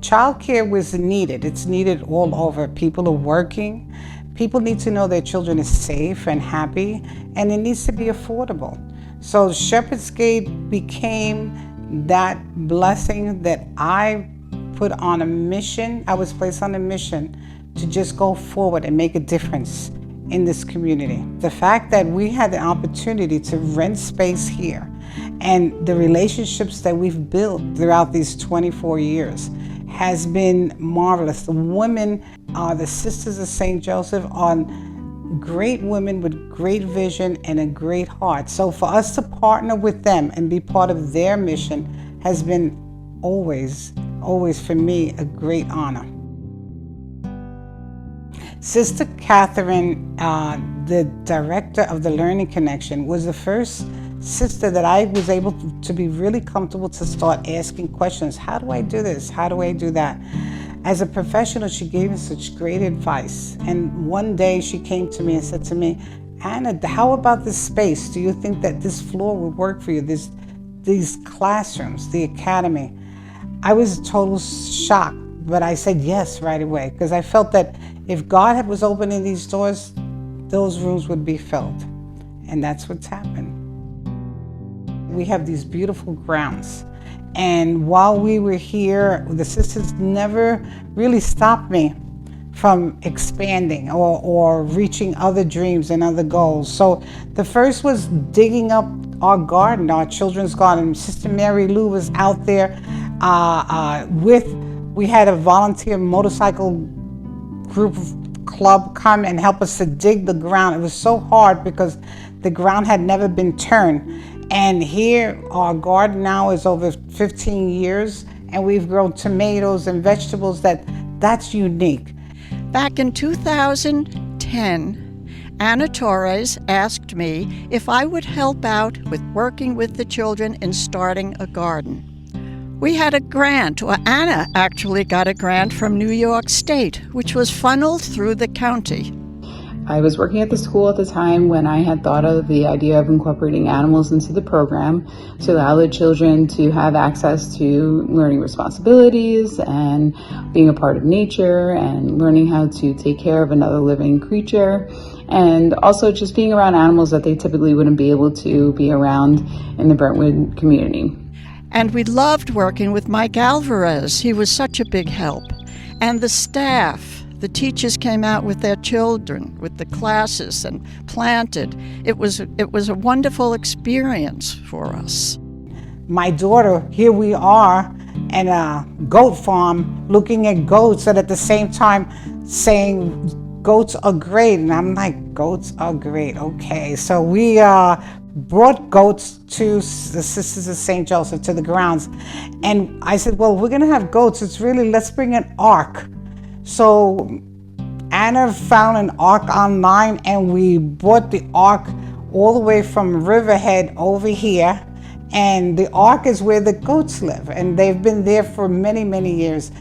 Childcare was needed. It's needed all over. People are working. People need to know their children is safe and happy, and it needs to be affordable. So Shepherd's Gate became that blessing that I put on a mission. I was placed on a mission to just go forward and make a difference in this community. The fact that we had the opportunity to rent space here and the relationships that we've built throughout these 24 years has been marvelous. The women, the Sisters of St. Joseph, are great women with great vision and a great heart. So for us to partner with them and be part of their mission has been always for me a great honor. Sister Catherine, the director of the Learning Connection, was the first sister that I was able to be really comfortable to start asking questions. How do I do this? How do I do that? As a professional, she gave me such great advice. And one day she came to me and said to me, Anna, how about this space? Do you think that this floor would work for you? These classrooms, the academy. I was a total shock, but I said yes right away, because I felt that if God was opening these doors, those rooms would be filled. And that's what's happened. We have these beautiful grounds. And while we were here, the sisters never really stopped me from expanding or reaching other dreams and other goals. So the first was digging up our garden, our children's garden. Sister Mary Lou was out there we had a volunteer motorcycle group club come and help us to dig the ground. It was so hard because the ground had never been turned. And here, our garden now is over 15 years, and we've grown tomatoes and vegetables that's unique. Back in 2010, Anna Torres asked me if I would help out with working with the children in starting a garden. We had a grant, or Anna actually got a grant from New York State, which was funneled through the county. I was working at the school at the time when I had thought of the idea of incorporating animals into the program to allow the children to have access to learning responsibilities and being a part of nature and learning how to take care of another living creature, and also just being around animals that they typically wouldn't be able to be around in the Brentwood community. And we loved working with Mike Alvarez. He was such a big help. And the staff. The teachers came out with their children, with the classes, and planted. It was a wonderful experience for us. My daughter, here we are in a goat farm looking at goats, and at the same time saying goats are great. And I'm like, goats are great, okay. So we brought goats to the Sisters of St. Joseph, to the grounds. And I said, well, we're gonna have goats. Let's bring an ark. So Anna found an ark online, and we bought the ark all the way from Riverhead over here. And the ark is where the goats live, and they've been there for many, many years.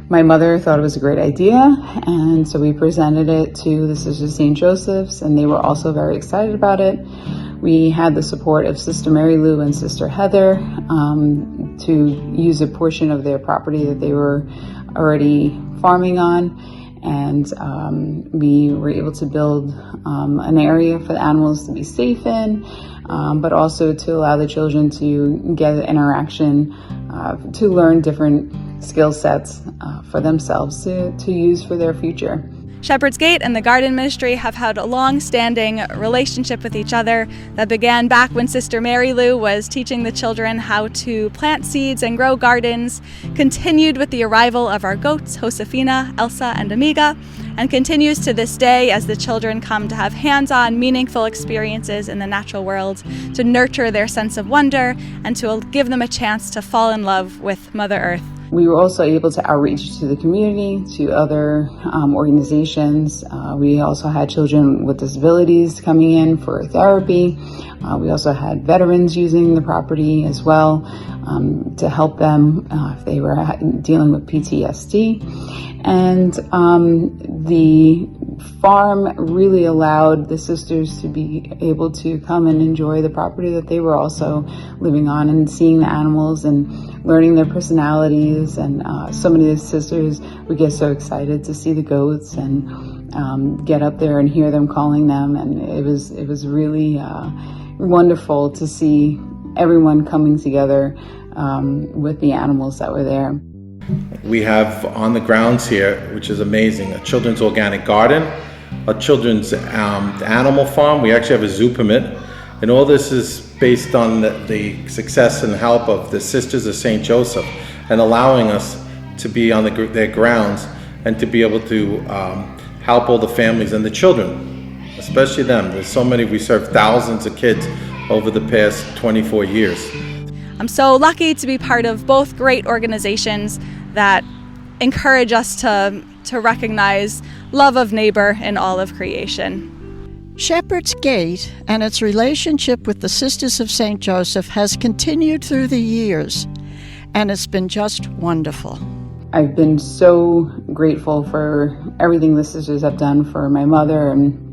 My mother thought it was a great idea, and so we presented it to the Sisters of St. Joseph's, and they were also very excited about it. We had the support of Sister Mary Lou and Sister Heather to use a portion of their property that they were already farming on, and we were able to build an area for the animals to be safe in, but also to allow the children to get interaction, to learn different skill sets for themselves to use for their future. Shepherd's Gate and the Garden Ministry have had a long-standing relationship with each other that began back when Sister Mary Lou was teaching the children how to plant seeds and grow gardens, continued with the arrival of our goats, Josefina, Elsa, and Amiga, and continues to this day as the children come to have hands-on, meaningful experiences in the natural world, to nurture their sense of wonder and to give them a chance to fall in love with Mother Earth. We were also able to outreach to the community, to other organizations. We also had children with disabilities coming in for therapy. We also had veterans using the property as well to help them if they were dealing with PTSD. And the farm really allowed the sisters to be able to come and enjoy the property that they were also living on, and seeing the animals and learning their personalities. And so many of the sisters would get so excited to see the goats and get up there and hear them calling them. And it was really wonderful to see everyone coming together with the animals that were there. We have on the grounds here, which is amazing, a children's organic garden, a children's animal farm. We actually have a zoo permit. And all this is based on the success and help of the Sisters of St. Joseph and allowing us to be on their grounds and to be able to help all the families and the children, especially them. There's so many, we serve thousands of kids over the past 24 years. I'm so lucky to be part of both great organizations that encourage us to recognize love of neighbor in all of creation. Shepherd's Gate and its relationship with the Sisters of St. Joseph has continued through the years, and it's been just wonderful. I've been so grateful for everything the sisters have done for my mother, and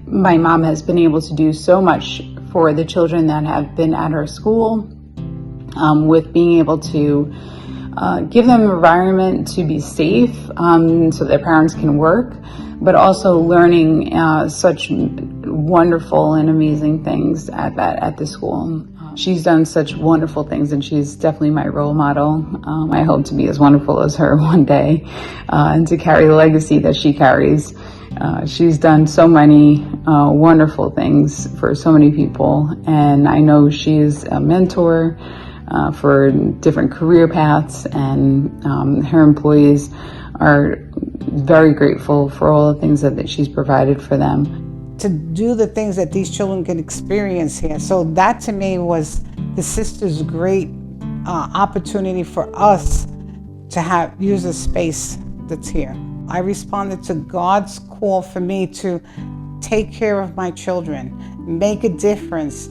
my mom has been able to do so much for the children that have been at her school, with being able to give them an environment to be safe so their parents can work, but also learning such wonderful and amazing things at the school. She's done such wonderful things, and she's definitely my role model. I hope to be as wonderful as her one day and to carry the legacy that she carries. She's done so many wonderful things for so many people, and I know she's a mentor for different career paths, and her employees are very grateful for all the things that she's provided for them. To do the things that these children can experience here. So that to me was the sisters' great opportunity for us to use a space that's here. I responded to God's call for me to take care of my children, make a difference,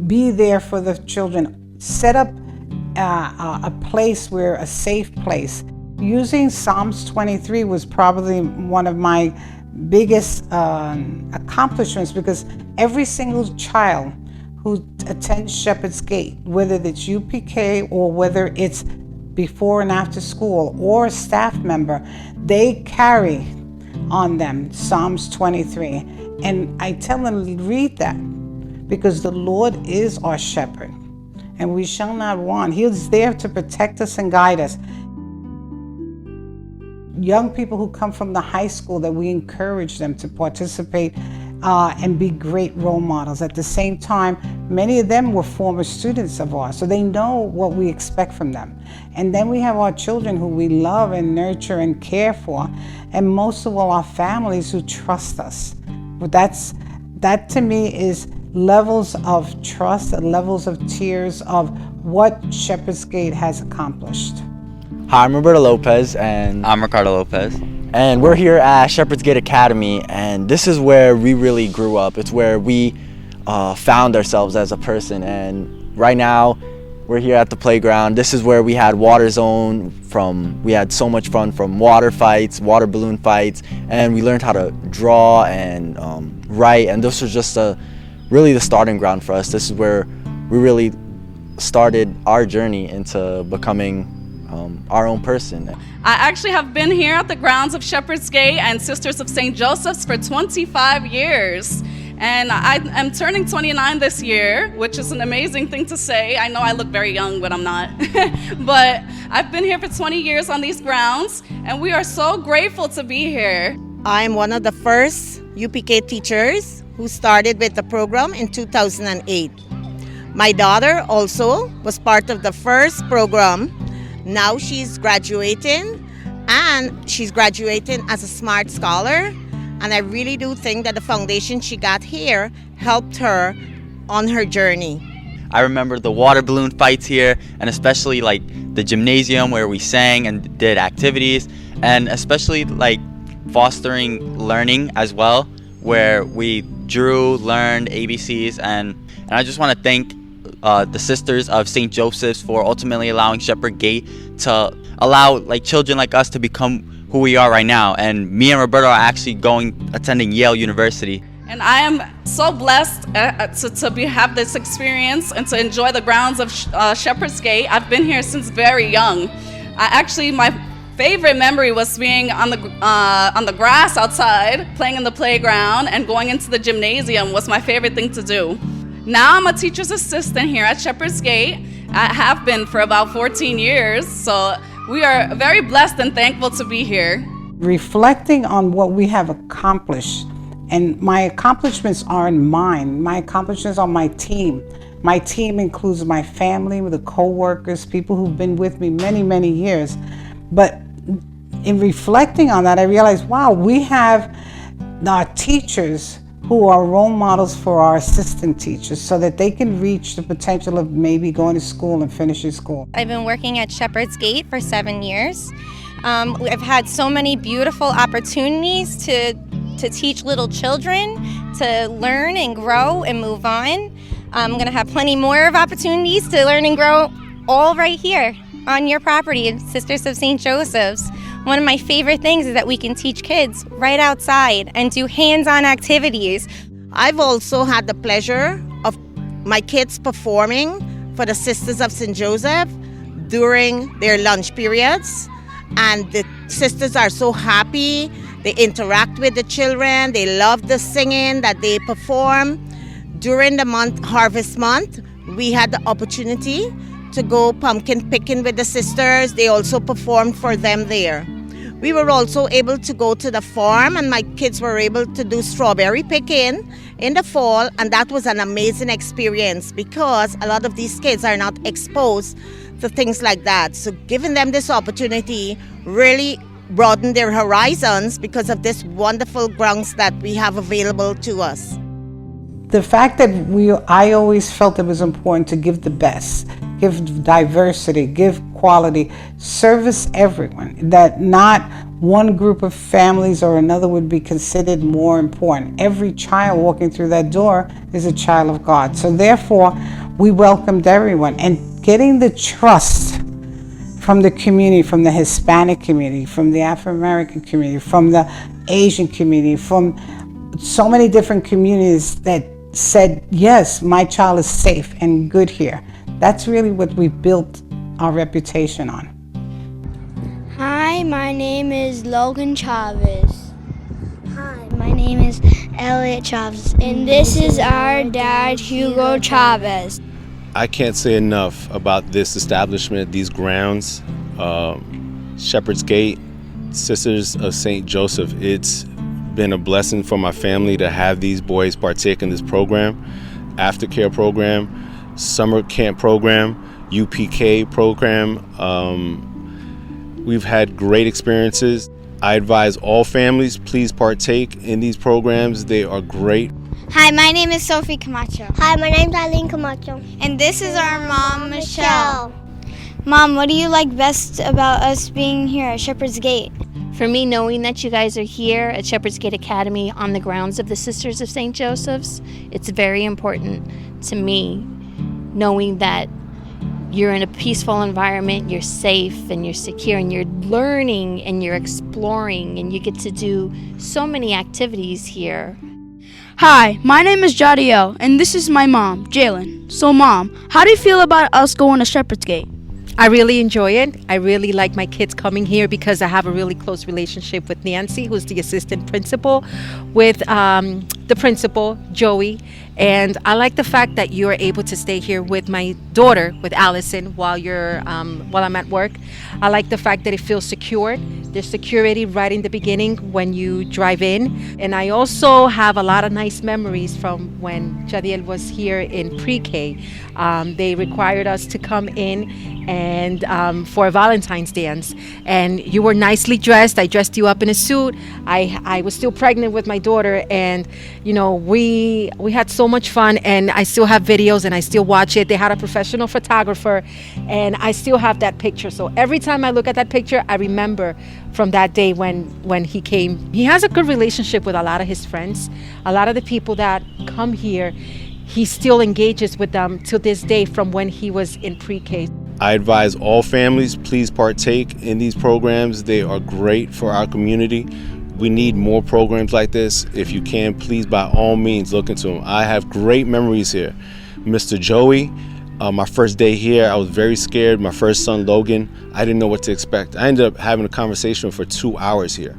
be there for the children, set up a place where a safe place. Using Psalms 23 was probably one of my biggest accomplishments, because every single child who attends Shepherd's Gate, whether it's UPK or whether it's before and after school or a staff member, they carry on them Psalms 23. And I tell them, read that, because the Lord is our shepherd and we shall not want. He is there to protect us and guide us. Young people who come from the high school, that we encourage them to participate and be great role models. At the same time, many of them were former students of ours, so they know what we expect from them. And then we have our children who we love and nurture and care for, and most of all, our families who trust us. But that to me is levels of trust and levels of tears of what Shepherd's Gate has accomplished. Hi, I'm Roberto Lopez, and I'm Ricardo Lopez. And we're here at Shepherd's Gate Academy, and this is where we really grew up. It's where we found ourselves as a person, and right now we're here at the playground. This is where we had water zone we had so much fun from water fights, water balloon fights, and we learned how to draw and write, and this was just really the starting ground for us. This is where we really started our journey into becoming our own person. I actually have been here at the grounds of Shepherd's Gate and Sisters of St. Joseph's for 25 years. And I am turning 29 this year, which is an amazing thing to say. I know I look very young, but I'm not. But I've been here for 20 years on these grounds, and we are so grateful to be here. I'm one of the first UPK teachers who started with the program in 2008. My daughter also was part of the first program. Now she's graduating, and she's graduating as a SMART scholar. And I really do think that the foundation she got here helped her on her journey. I remember the water balloon fights here, and especially like the gymnasium where we sang and did activities, and especially like fostering learning as well, where we drew, learned ABCs, and I just want to thank the Sisters of St. Joseph's for ultimately allowing Shepherd Gate to allow like children like us to become who we are right now. And me and Roberto are actually attending Yale University. And I am so blessed to have this experience and to enjoy the grounds of Shepherd's Gate. I've been here since very young. My favorite memory was being on the grass outside, playing in the playground, and going into the gymnasium was my favorite thing to do. Now I'm a teacher's assistant here at Shepherd's Gate. I have been for about 14 years, so we are very blessed and thankful to be here. Reflecting on what we have accomplished, and my accomplishments aren't mine. My accomplishments are my team. My team includes my family, the co-workers, people who've been with me many, many years. But in reflecting on that, I realized, wow, we have our teachers who are role models for our assistant teachers so that they can reach the potential of maybe going to school and finishing school. I've been working at Shepherd's Gate for 7 years. I've had so many beautiful opportunities to teach little children, to learn and grow and move on. I'm going to have plenty more of opportunities to learn and grow all right here on your property in Sisters of St. Joseph's. One of my favorite things is that we can teach kids right outside and do hands-on activities. I've also had the pleasure of my kids performing for the Sisters of St. Joseph during their lunch periods. And the sisters are so happy. They interact with the children. They love the singing that they perform. During the Harvest Month, we had the opportunity to go pumpkin picking with the sisters. They also performed for them there. We were also able to go to the farm, and my kids were able to do strawberry picking in the fall, and that was an amazing experience because a lot of these kids are not exposed to things like that. So giving them this opportunity really broadened their horizons because of this wonderful grounds that we have available to us. The fact that I always felt it was important to give the best, give diversity, give quality, service everyone, that not one group of families or another would be considered more important. Every child walking through that door is a child of God. So therefore, we welcomed everyone, and getting the trust from the community, from the Hispanic community, from the Afro-American community, from the Asian community, from so many different communities that said, yes, my child is safe and good here. That's really what we built our reputation on. Hi, my name is Logan Chavez. Hi, my name is Elliot Chavez. And this is our dad, Hugo Chavez. I can't say enough about this establishment, these grounds, Shepherd's Gate, Sisters of St. Joseph. It's been a blessing for my family to have these boys partake in this program, aftercare program, summer camp program, UPK program. We've had great experiences. I advise all families, please partake in these programs. They are great. Hi, my name is Sophie Camacho. Hi, my name is Eileen Camacho. And this is our mom, Michelle. Mom, what do you like best about us being here at Shepherd's Gate? For me, knowing that you guys are here at Shepherd's Gate Academy on the grounds of the Sisters of St. Joseph's, it's very important to me knowing that you're in a peaceful environment, you're safe and you're secure and you're learning and you're exploring and you get to do so many activities here. Hi, my name is Jadiel and this is my mom, Jalen. So Mom, how do you feel about us going to Shepherd's Gate? I really enjoy it. I really like my kids coming here because I have a really close relationship with Nancy, who's the assistant principal, with the principal, Joey. And I like the fact that you're able to stay here with my daughter, with Allison, while I'm at work. I like the fact that it feels secured. There's security right in the beginning when you drive in. And I also have a lot of nice memories from when Jadiel was here in pre-K. They required us to come in and for a Valentine's dance. And you were nicely dressed. I dressed you up in a suit. I was still pregnant with my daughter, and we had so much fun, and I still have videos and I still watch it. They had a professional photographer and I still have that picture. So every time I look at that picture, I remember from that day when he came. He has a good relationship with a lot of his friends. A lot of the people that come here, he still engages with them to this day from when he was in pre-K. I advise all families, please partake in these programs. They are great for our community. we need more programs like this. If you can, please, by all means, look into them. I have great memories here. Mr. Joey, my first day here, I was very scared. My first son, Logan, I didn't know what to expect. I ended up having a conversation for 2 hours here.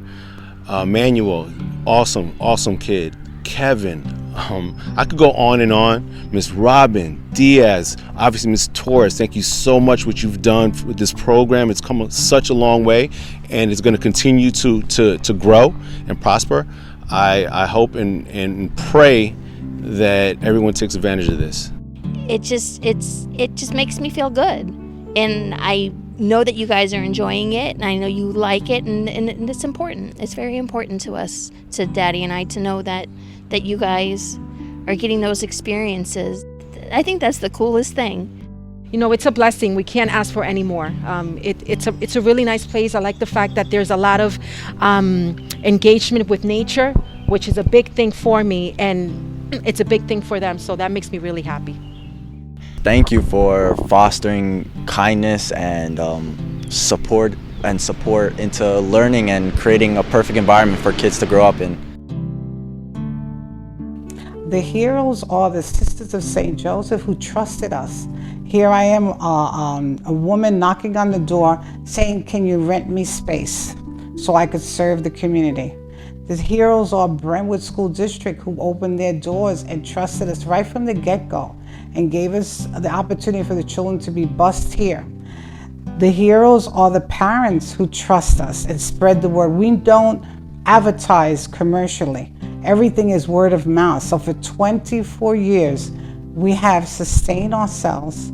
Manuel, awesome kid. Kevin, I could go on and on. Miss Robin, Diaz, obviously Miss Torres, thank you so much what you've done with this program. It's come such a long way, and it's going to continue to grow and prosper. I hope and pray that everyone takes advantage of this. It just makes me feel good, and I know that you guys are enjoying it, and I know you like it, and it's important. It's very important to us, to Daddy and I, to know that you guys are getting those experiences. I think that's the coolest thing. You know, it's a blessing. We can't ask for any more. It's a really nice place. I like the fact that there's a lot of engagement with nature, which is a big thing for me, and it's a big thing for them, so that makes me really happy. Thank you for fostering kindness and support into learning and creating a perfect environment for kids to grow up in. The heroes are the Sisters of St. Joseph who trusted us. Here I am, a woman knocking on the door saying, can you rent me space so I could serve the community? The heroes are Brentwood School District who opened their doors and trusted us right from the get-go and gave us the opportunity for the children to be bused here. The heroes are the parents who trust us and spread the word. We don't advertise commercially. Everything is word of mouth. So for 24 years, we have sustained ourselves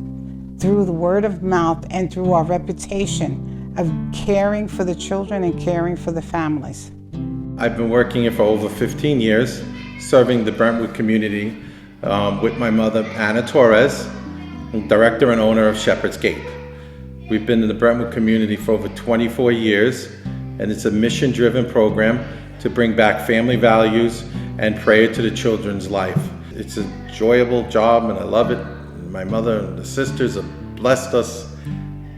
through the word of mouth and through our reputation of caring for the children and caring for the families. I've been working here for over 15 years, serving the Brentwood community with my mother, Anna Torres, director and owner of Shepherd's Gate. We've been in the Brentwood community for over 24 years, and it's a mission-driven program to bring back family values and prayer to the children's life. It's an enjoyable job, and I love it. My mother and the sisters have blessed us,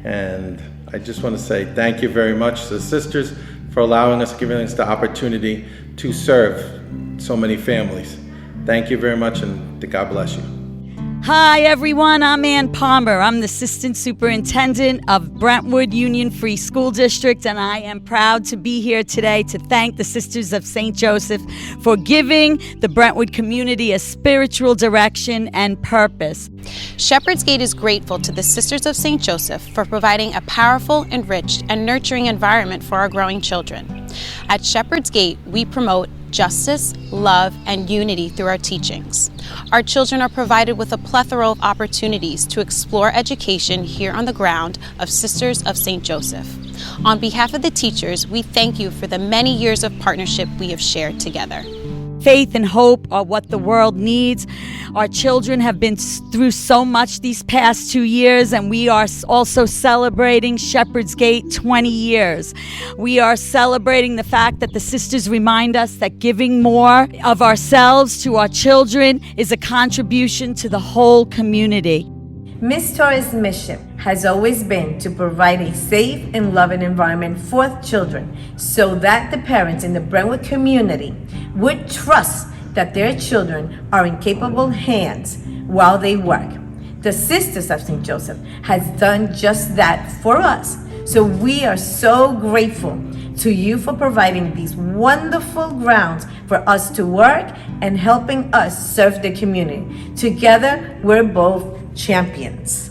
and I just want to say thank you very much to the sisters for allowing us, giving us the opportunity to serve so many families. Thank you very much, and God bless you. Hi everyone, I'm Ann Palmer. I'm the Assistant Superintendent of Brentwood Union Free School District, and I am proud to be here today to thank the Sisters of St. Joseph for giving the Brentwood community a spiritual direction and purpose. Shepherd's Gate is grateful to the Sisters of St. Joseph for providing a powerful, enriched, and nurturing environment for our growing children. At Shepherd's Gate, we promote justice, love, and unity through our teachings. Our children are provided with a plethora of opportunities to explore education here on the ground of Sisters of St. Joseph. On behalf of the teachers, we thank you for the many years of partnership we have shared together. Faith and hope are what the world needs. Our children have been through so much these past 2 years, and we are also celebrating Shepherd's Gate 20 years. We are celebrating the fact that the sisters remind us that giving more of ourselves to our children is a contribution to the whole community. Ms. Torres' mission has always been to provide a safe and loving environment for children so that the parents in the Brentwood community would trust that their children are in capable hands while they work. The Sisters of St. Joseph has done just that for us. So we are so grateful to you for providing these wonderful grounds for us to work and helping us serve the community. Together, we're both champions.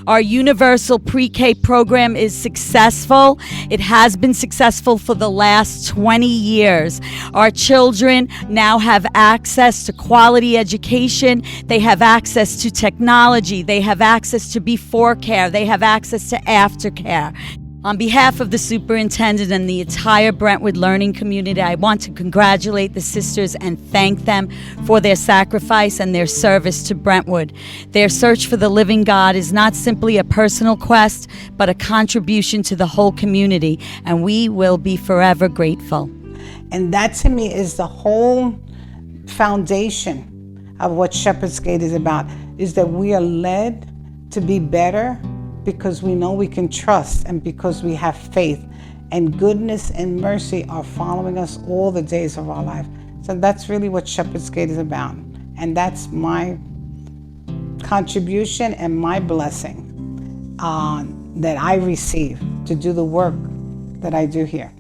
Our universal pre-K program is successful. It has been successful for the last 20 years. Our children now have access to quality education. They have access to technology. They have access to before care. They have access to aftercare. On behalf of the superintendent and the entire Brentwood learning community, I want to congratulate the sisters and thank them for their sacrifice and their service to Brentwood. Their search for the living God is not simply a personal quest, but a contribution to the whole community, and we will be forever grateful. And that to me is the whole foundation of what Shepherd's Gate is about, is that we are led to be better because we know we can trust and because we have faith. and goodness and mercy are following us all the days of our life. So that's really what Shepherd's Gate is about. And that's my contribution and my blessing that I receive to do the work that I do here.